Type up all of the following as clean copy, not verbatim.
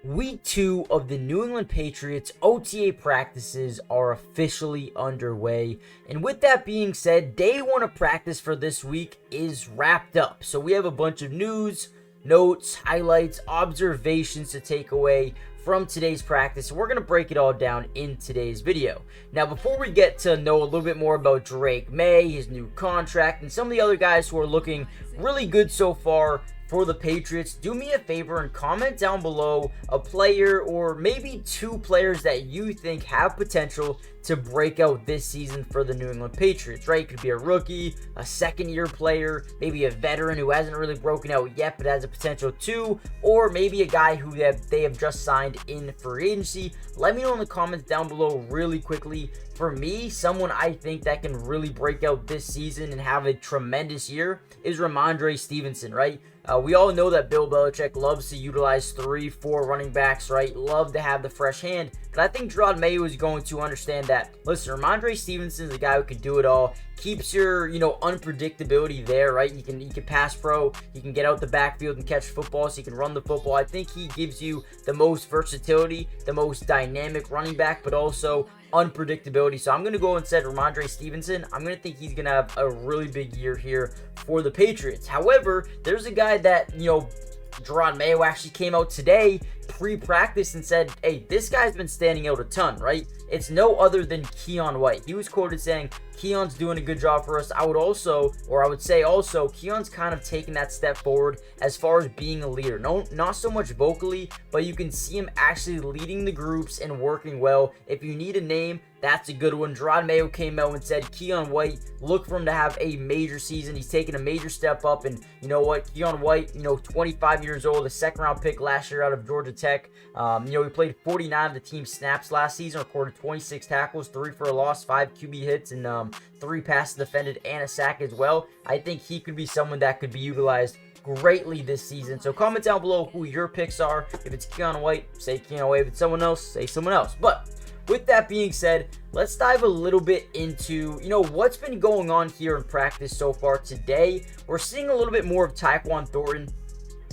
Week 2 of the New England Patriots OTA practices are officially underway. And with that being said, day 1 of practice for this week is wrapped up. So we have a bunch of news, notes, highlights, observations to take away from today's practice. We're going to break it all down in today's video. Now, before we get to know a little bit more about Maye, his new contract, and some of the other guys who are looking really good so far for the Patriots, do me a favor and comment down below a player or maybe 2 players that you think have potential to break out this season for the New England Patriots, right? It could be a rookie, a second-year player, maybe a veteran who hasn't really broken out yet but has a potential to, or maybe a guy who they have just signed in free agency. Let me know in the comments down below really quickly. For me, someone I think that can really break out this season and have a tremendous year is Rhamondre Stevenson, right? We all know that Bill Belichick loves to utilize 3-4 running backs, right? Love to have the fresh hand. But I think Maye is going to understand that, listen, Rhamondre Stevenson is a guy who can do it all. Keeps your, unpredictability there, right? He can pass pro, he can get out the backfield and catch football, so he can run the football. I think he gives you the most versatility, the most dynamic running back, but also unpredictability. So I'm going to go and set Rhamondre Stevenson. I'm going to think he's going to have a really big year here for the Patriots. However, there's a guy that, Maye actually came out today pre-practice and said, hey, this guy's been standing out a ton, right? It's no other than Keion White. He was quoted saying, Keion's doing a good job for us. I would say also, Keion's kind of taking that step forward as far as being a leader. No, not so much vocally, but you can see him actually leading the groups and working well. If you need a name, that's a good one. Maye came out and said, Keion White, look for him to have a major season. He's taking a major step up, and you know what? Keion White, 25 years old, a second-round pick last year out of Georgia Tech. He played 49 of the team's snaps last season, recorded 26 tackles, 3 for a loss, 5 QB hits, and 3 passes defended, and a sack as well. I think he could be someone that could be utilized greatly this season. So comment down below who your picks are. If it's Keion White, say Keion White. If it's someone else, say someone else. But with that being said, let's dive a little bit into, what's been going on here in practice so far today. We're seeing a little bit more of Tyquan Thornton.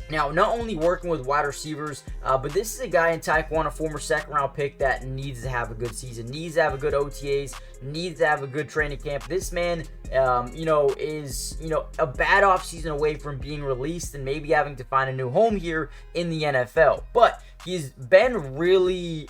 Now, not only working with wide receivers, but this is a guy in Tyquan, a former second-round pick that needs to have a good season, needs to have a good OTAs, needs to have a good training camp. This man, is, a bad offseason away from being released and maybe having to find a new home here in the NFL. But he's been really,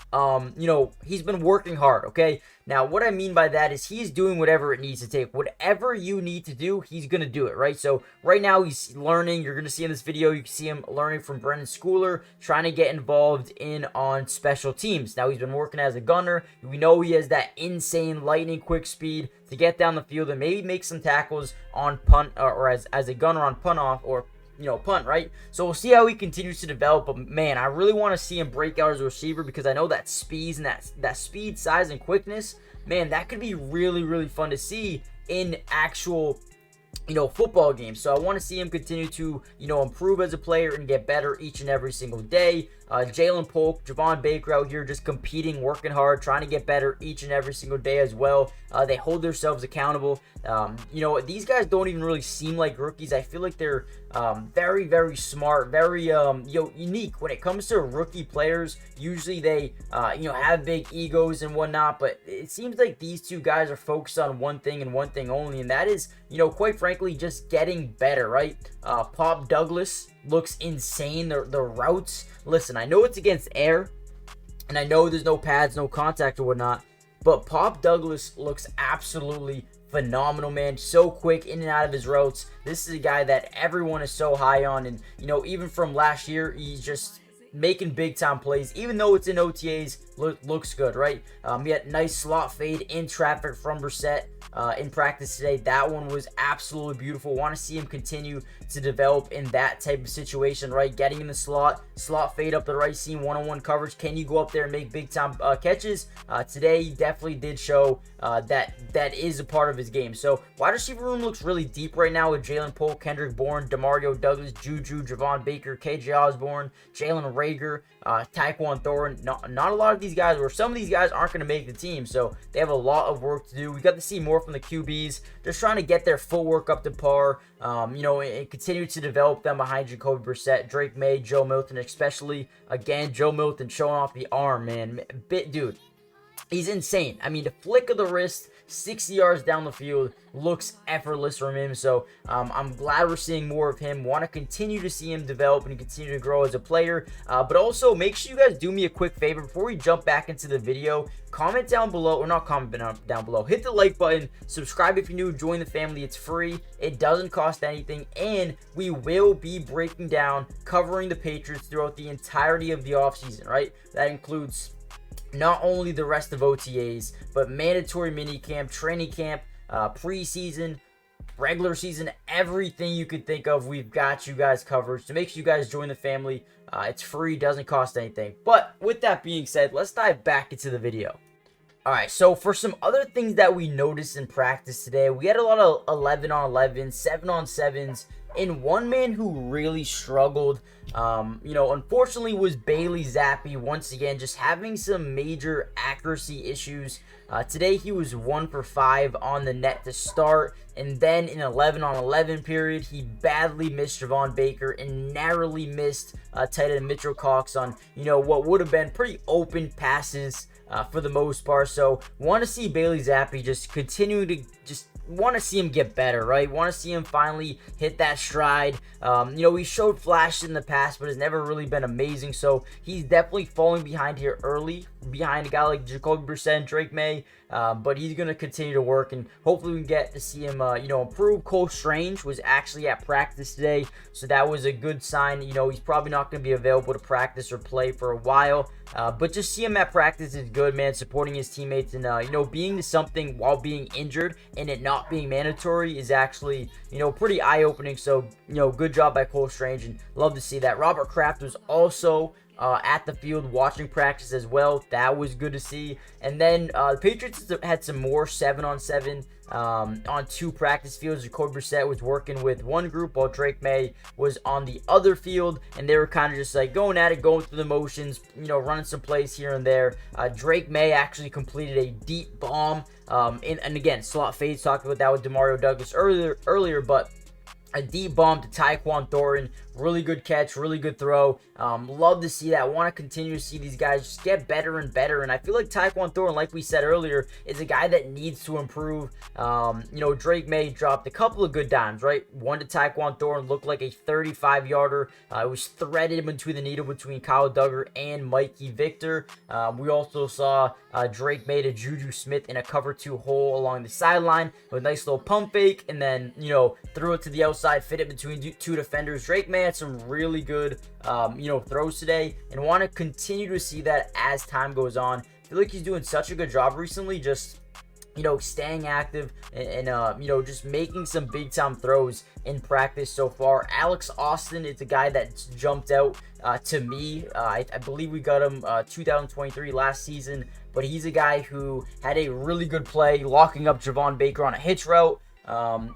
he's been working hard, okay? Now, what I mean by that is he's doing whatever it needs to take. Whatever you need to do, he's going to do it, right? So right now he's learning. You're going to see in this video, you can see him learning from Brendan Schooler, trying to get involved on special teams. Now, he's been working as a gunner. We know he has that insane lightning quick speed to get down the field and maybe make some tackles on punt or as a gunner on punt off or punt, right? So we'll see how he continues to develop. But man, I really want to see him break out as a receiver because I know that speed and that speed, size, and quickness, man, that could be really, really fun to see in actual football games. So I want to see him continue to, improve as a player and get better each and every single day. Jalen Polk, Javon Baker out here just competing, working hard, trying to get better each and every single day as well. They hold themselves accountable. These guys don't even really seem like rookies. I feel like they're very, very smart, very unique when it comes to rookie players. Usually they have big egos and whatnot, but it seems like these two guys are focused on one thing and one thing only, and that is, quite frankly, just getting better, right? Pop Douglas looks insane. The routes, listen, I know it's against air, and I know there's no pads, no contact or whatnot, but Pop Douglas looks absolutely phenomenal, man. So quick in and out of his routes. This is a guy that everyone is so high on, and even from last year, he's just making big time plays. Even though it's in OTAs, looks good, right? He had nice slot fade in traffic from Brissett in practice today. That one was absolutely beautiful. Want to see him continue to develop in that type of situation, right? Getting in the slot fade up the right seam, one-on-one coverage. Can you go up there and make big time catches? Today he definitely did show that is a part of his game. So wide receiver room looks really deep right now with Jalen Polk, Kendrick Bourne, Demario Douglas, Juju, Javon Baker, KJ Osborne, Jalen Rager, Tyquan Thorne. Not a lot of these guys, or some of these guys aren't going to make the team, so they have a lot of work to do. We got to see more from the QBs, just trying to get their footwork up to par, and continue to develop them behind Jacoby Brissett, Drake Maye, Joe Milton, especially. Again, Joe Milton showing off the arm, man. Dude, he's insane. I mean, the flick of the wrist, 60 yards down the field, looks effortless from him. So I'm glad we're seeing more of him. Want to continue to see him develop and continue to grow as a player. But also, make sure you guys do me a quick favor before we jump back into the video. Comment down below, or not comment down below. Hit the like button. Subscribe if you're new. Join the family. It's free. It doesn't cost anything. And we will be breaking down, covering the Patriots throughout the entirety of the offseason, right? That includes not only the rest of OTAs, but mandatory minicamp, training camp, preseason, regular season, everything you could think of, we've got you guys covered. So make sure you guys join the family. It's free, doesn't cost anything. But with that being said, let's dive back into the video. Alright, so for some other things that we noticed in practice today, we had a lot of 11-on-11, 7-on-7s, and one man who really struggled, unfortunately, was Bailey Zappi. Once again, just having some major accuracy issues. Today, he was 1 for 5 on the net to start, and then in 11-on-11 period, he badly missed Javon Baker and narrowly missed tight end Mitchell Cox on, what would have been pretty open passes for the most part. So, want to see Bailey Zappi just continue to want to see him get better, right? Want to see him finally hit that stride. He showed flashes in the past, but has never really been amazing. So he's definitely falling behind here early, behind a guy like Jacoby Brissett and Drake Maye. But he's going to continue to work, and hopefully we can get to see him, improve. Cole Strange was actually at practice today, so that was a good sign. He's probably not going to be available to practice or play for a while. But just see him at practice is good, man. Supporting his teammates and, being something while being injured and it not being mandatory is actually, pretty eye-opening. So, good job by Cole Strange, and love to see that. Robert Kraft was also at the field watching practice as well. That was good to see. And then the Patriots had some more 7-on-7 on 2 practice fields. Jacoby Brissett was working with one group while Drake Maye was on the other field, and they were kind of just like going at it, going through the motions, running some plays here and there. Drake Maye actually completed a deep bomb, and again, slot fades, talked about that with Demario Douglas earlier, but a deep bomb to Tyquan Thorne. Really good catch, really good throw. Love to see that. Want to continue to see these guys just get better and better. And I feel like Tyquan Thorne, like we said earlier, is a guy that needs to improve. Drake Maye dropped a couple of good dimes, right? One to Tyquan Thorne, looked like a 35-yarder. It was threaded between the needle between Kyle Duggar and Mikey Victor. We also saw Drake Maye to Juju Smith in a cover 2 hole along the sideline with a nice little pump fake, and then, threw it to the outside, fit it between 2 defenders. Drake Maye had some really good, throws today, and want to continue to see that as time goes on. I feel like he's doing such a good job recently, just staying active and just making some big time throws in practice so far. Alex Austin is a guy that's jumped out to me. I believe we got him 2023 last season, but he's a guy who had a really good play locking up Javon Baker on a hitch route.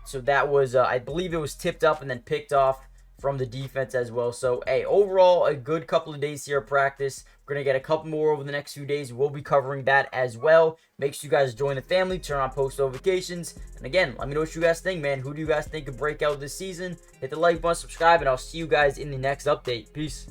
So that was, I believe it was tipped up and then picked off from the defense as well. So, hey, overall, a good couple of days here at practice. We're going to get a couple more over the next few days. We'll be covering that as well. Make sure you guys join the family, turn on post notifications. And again, let me know what you guys think, man. Who do you guys think could break out this season? Hit the like button, subscribe, and I'll see you guys in the next update. Peace.